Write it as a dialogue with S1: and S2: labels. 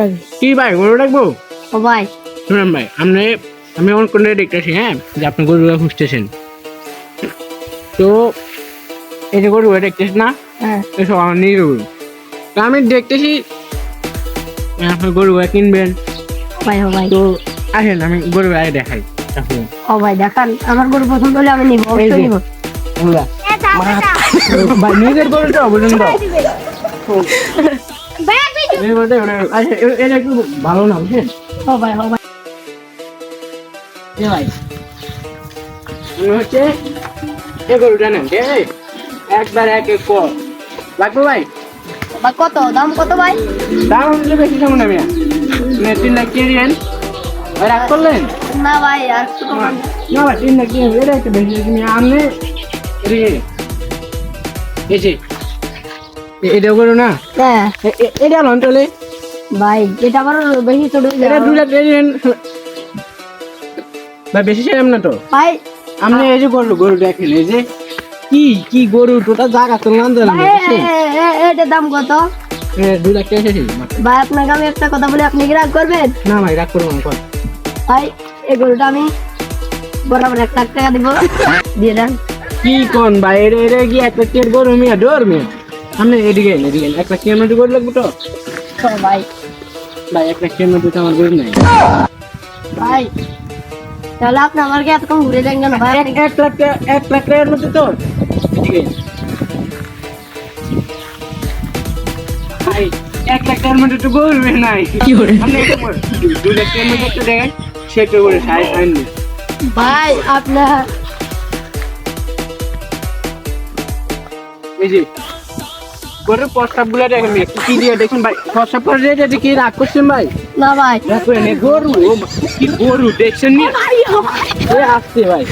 S1: ভাই
S2: কি ভাই গরু রাখবো?
S1: ও ভাই
S2: শুনুন ভাই আমি অন করে দেখতেছি হ্যাঁ যে আপনি গরুটা খুঁজতেছেন। তো এই যে গরু দেখতেছেন না,
S1: হ্যাঁ
S2: এসব আমার নিজের গরু। তো আমি দেখতেছি আপনি গরু কিনবেন,
S1: ও ভাই
S2: তো আসেন আমি গরু আগে দেখাই।
S1: ও ভাই দেখান, আমার গরু পছন্দ হলে আমি নিব,
S2: এই
S1: অবশ্যই
S2: যে।
S1: নিব।
S2: ভাই নিজের গরুটা বুঝুন তো, নিজের গরুটা আচ্ছা এটা একটু ভালো না বুঝছেন?
S1: ও ভাই
S2: এ ভাই আমি হচ্ছে এ গরুটা নেন ঠিক আছে, একবার এক এক কর লাগবে ভাই।
S1: ভাই কত দাম, কত ভাই?
S2: দাম হচ্ছে বেশি কেমন আমি 3 লাখ কিনেন ভাই, রাগ করলেন?
S1: না ভাই আর একটু কমান।
S2: না ভাই 3 লাখ কিনে এটা একটু বেশি তুমি আপনি এসে এটা করো না,
S1: হ্যাঁ
S2: এটা অঞ্চলে
S1: ভাই এটা আবার বেশি ছোট হয়ে
S2: এটা
S1: যাবে।
S2: 2 লাখ কিনেন ভাই, বেশি চাইলাম না তো।
S1: ভাই
S2: আপনি এই যে গরু দেখেন, এই যে কি গরু টোটা জায়গা তো নাম দিলাম
S1: ভাই, এটার দাম কত?
S2: 2 লাখ টাকা শেষ
S1: ভাই আপনাকে আমি একটা কথা বলি, আপনি কি রাগ করবেন?
S2: না ভাই, রাগ করবো না কর।
S1: ভাই এই গরুটা আমি বরাবর 1 লাখ টাকা দিব, দিয়ে দেন।
S2: কি কোন ভাই, এটা কি 1 লাখ টাকার গরু মিয়া ডর মিয়া? আপনি এদিকে 1 লাখ টাকার মধ্যে গরু লাগবে তো
S1: তো ভাই
S2: 1 লাখ টাকার মধ্যে তো আমার গরু নাই।
S1: ভাই তাহলে আপনি আমাকে এত কম ঘুরে দেন কেন ভাই?
S2: 1 লাখ টাকার মধ্যে তো এদিকে ভাই 1 লাখ টাকার মধ্যে তো গরু নাই। কি করে আপনি 2 লাখ টাকার মধ্যে তো দেখেন সেটা করে সাইজ আননি।
S1: ভাই আপনার
S2: এই যে গরুর প্রস্তাব গুলো দেখেন কি দিয়ে দেখুন ভাই, প্রস্তাব করে দিয়ে কি রাগ করছেন ভাই?
S1: না ভাই
S2: রাগ করে গরু কি গরু দেখছেন নি আসছে ভাই।